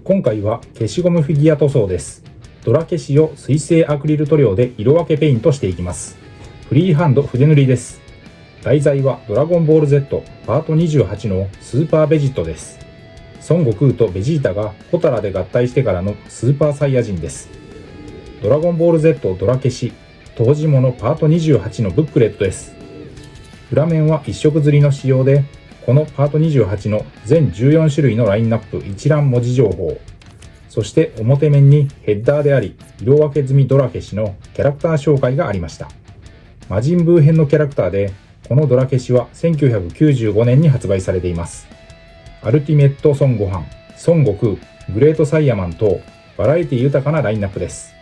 今回は消しゴムフィギュア塗装です。ドラ消しを水性アクリル塗料で色分けペイントしていきます。フリーハンド筆塗りです。題材はドラゴンボール Z パート28のスーパーベジットです。孫悟空とベジータがホタラで合体してからのスーパーサイヤ人です。ドラゴンボール Z ドラ消し当時物パート28のブックレットです。裏面は一色刷りの仕様で、このパート28の全14種類のラインナップ一覧文字情報、そして表面にヘッダーであり色分け済みドラ消しのキャラクター紹介がありました。魔人ブー編のキャラクターで、このドラ消しは1995年に発売されています。アルティメット孫悟飯、孫悟空、グレートサイヤマン等バラエティ豊かなラインナップです。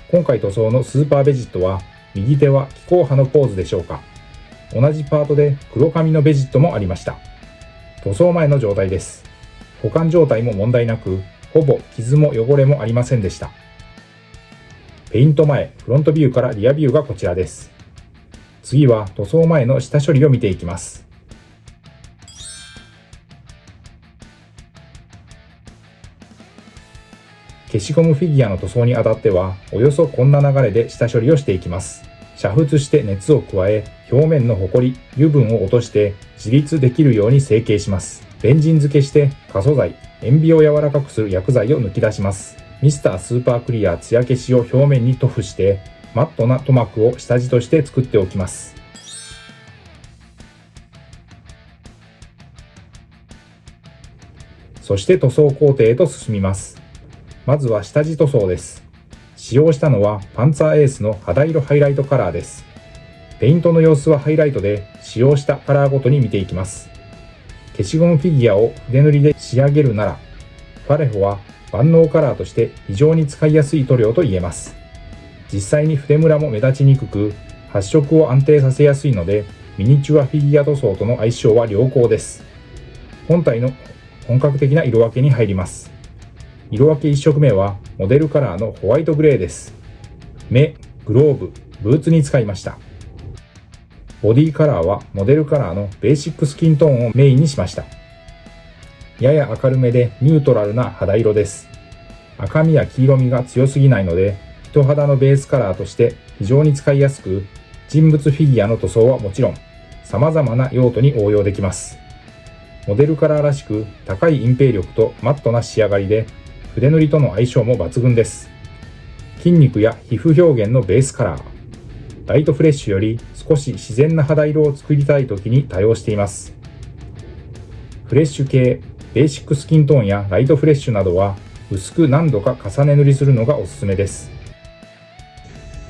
今回塗装のスーパーベジットは右手は気候派のポーズでしょうか。同じパートで黒髪のベジットもありました。塗装前の状態です。保管状態も問題なく、ほぼ傷も汚れもありませんでした。ペイント前、フロントビューからリアビューがこちらです。次は塗装前の下処理を見ていきます。消しゴムフィギュアの塗装にあたっては、およそこんな流れで下処理をしていきます。煮沸して熱を加え、表面のホコリ、油分を落として自立できるように成形します。ベンジン漬けして可塑剤、塩ビを柔らかくする薬剤を抜き出します。ミスタースーパークリア艶消しを表面に塗布して、マットな塗膜を下地として作っておきます。そして塗装工程へと進みます。まずは下地塗装です。使用したのはパンツァーエースの肌色ハイライトカラーです。ペイントの様子はハイライトで使用したカラーごとに見ていきます。消しゴムフィギュアを筆塗りで仕上げるなら、ファレホは万能カラーとして非常に使いやすい塗料と言えます。実際に筆ムラも目立ちにくく、発色を安定させやすいので、ミニチュアフィギュア塗装との相性は良好です。本体の本格的な色分けに入ります。色分け1色目はモデルカラーのホワイトグレーです。目、グローブ、ブーツに使いました。ボディカラーはモデルカラーのベーシックスキントーンをメインにしました。やや明るめでニュートラルな肌色です。赤みや黄色みが強すぎないので、人肌のベースカラーとして非常に使いやすく、人物フィギュアの塗装はもちろん、様々な用途に応用できます。モデルカラーらしく高い隠蔽力とマットな仕上がりで、筆塗りとの相性も抜群です。筋肉や皮膚表現のベースカラー、ライトフレッシュより少し自然な肌色を作りたいときに多用しています。フレッシュ系、ベーシックスキントーンやライトフレッシュなどは薄く何度か重ね塗りするのがおすすめです。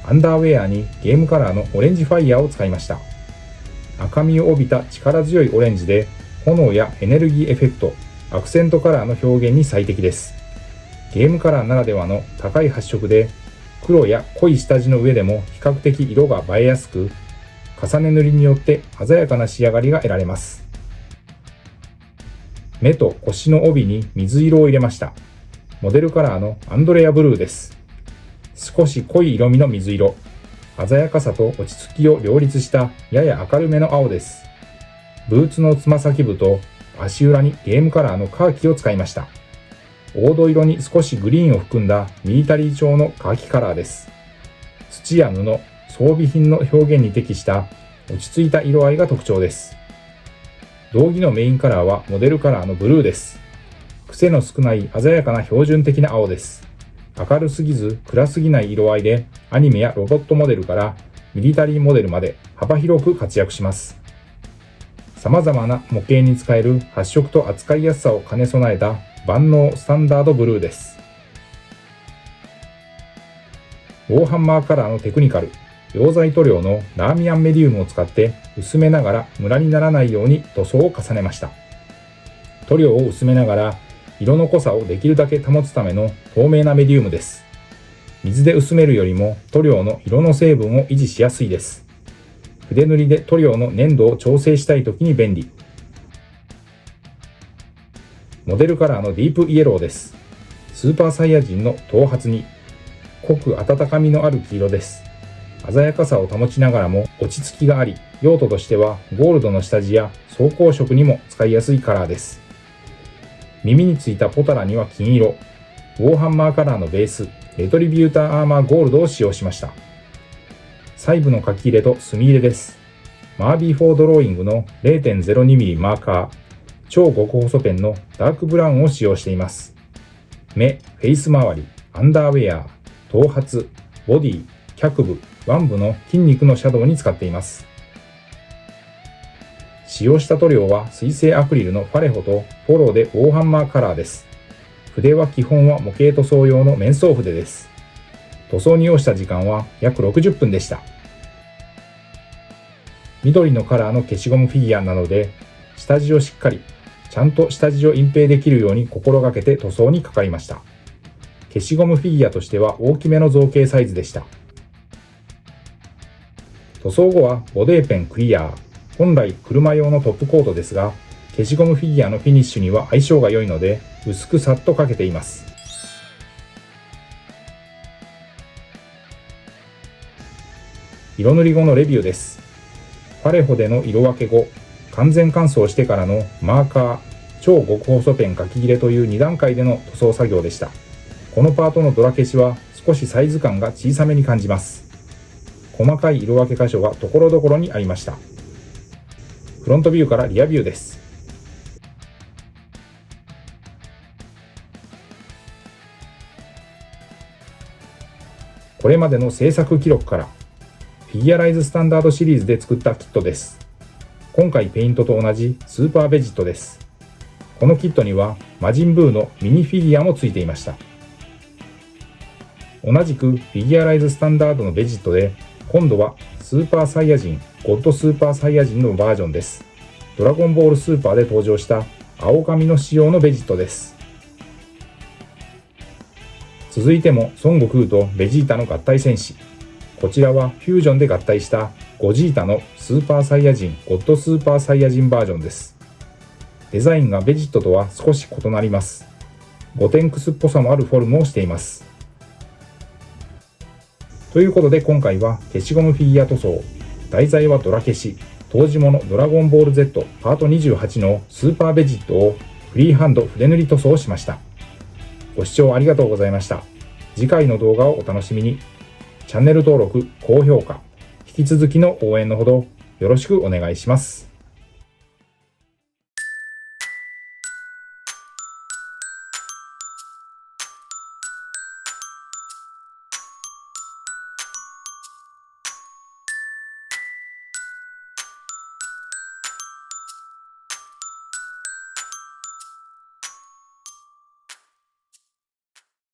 アンダーウェアにゲームカラーのオレンジファイヤーを使いました。赤みを帯びた力強いオレンジで炎やエネルギーエフェクト、アクセントカラーの表現に最適です。ゲームカラーならではの高い発色で、黒や濃い下地の上でも比較的色が映えやすく、重ね塗りによって鮮やかな仕上がりが得られます。目と腰の帯に水色を入れました。モデルカラーのアンドレアブルーです。少し濃い色味の水色、鮮やかさと落ち着きを両立したやや明るめの青です。ブーツのつま先部と足裏にゲームカラーのカーキを使いました。黄土色に少しグリーンを含んだミリタリー調のカーキカラーです。土や布、装備品の表現に適した落ち着いた色合いが特徴です。道着のメインカラーはモデルカラーのブルーです。癖の少ない鮮やかな標準的な青です。明るすぎず暗すぎない色合いでアニメやロボットモデルからミリタリーモデルまで幅広く活躍します。様々な模型に使える発色と扱いやすさを兼ね備えた万能スタンダードブルーです。ウォーハンマーカラーのテクニカル、溶剤塗料のラーミアンメディウムを使って薄めながらムラにならないように塗装を重ねました。塗料を薄めながら色の濃さをできるだけ保つための透明なメディウムです。水で薄めるよりも塗料の色の成分を維持しやすいです。筆塗りで塗料の粘度を調整したいときに便利。モデルカラーのディープイエローです。スーパーサイヤ人の頭髪に濃く温かみのある黄色です。鮮やかさを保ちながらも落ち着きがあり、用途としてはゴールドの下地や装甲色にも使いやすいカラーです。耳についたポタラには金色、ウォーハンマーカラーのベース、レトリビューターアーマーゴールドを使用しました。細部の書き入れと墨入れです。マービー4ドローイングの 0.02mm マーカー、超極細ペンのダークブラウンを使用しています。目、フェイス周り、アンダーウェア、頭髪、ボディ、脚部、腕部の筋肉のシャドウに使っています。使用した塗料は水性アクリルのファレホとフォローでウォーハンマーカラーです。筆は基本は模型塗装用の面相筆です。塗装に要した時間は約60分でした。緑のカラーの消しゴムフィギュアなので、下地をしっかり、ちゃんと下地を隠蔽できるように心がけて塗装にかかりました。消しゴムフィギュアとしては大きめの造形サイズでした。塗装後はボデーペンクリアー、本来車用のトップコートですが、消しゴムフィギュアのフィニッシュには相性が良いので、薄くさっとかけています。色塗り後のレビューです。ファレホでの色分け後、完全乾燥してからのマーカー、超極細ペン書き入れという2段階での塗装作業でした。このパートのドラ消しは少しサイズ感が小さめに感じます。細かい色分け箇所がところどころにありました。フロントビューからリアビューです。これまでの制作記録からフィギュアライズスタンダードシリーズで作ったキットです。今回ペイントと同じスーパーベジットです。このキットには魔人ブーのミニフィギュアもついていました。同じくフィギュアライズスタンダードのベジットで、今度はスーパーサイヤ人、ゴッドスーパーサイヤ人のバージョンです。ドラゴンボールスーパーで登場した青髪の仕様のベジットです。続いても孫悟空とベジータの合体戦士。こちらはフュージョンで合体したゴジータのスーパーサイヤ人ゴッドスーパーサイヤ人バージョンです。デザインがベジットとは少し異なります。ゴテンクスっぽさもあるフォルムをしています。ということで今回は消しゴムフィギュア塗装、題材はドラ消し、当時物ドラゴンボール Z パート28のスーパーベジットをフリーハンド筆塗り塗装しました。ご視聴ありがとうございました。次回の動画をお楽しみに。チャンネル登録、高評価、引き続きの応援のほどよろしくお願いします。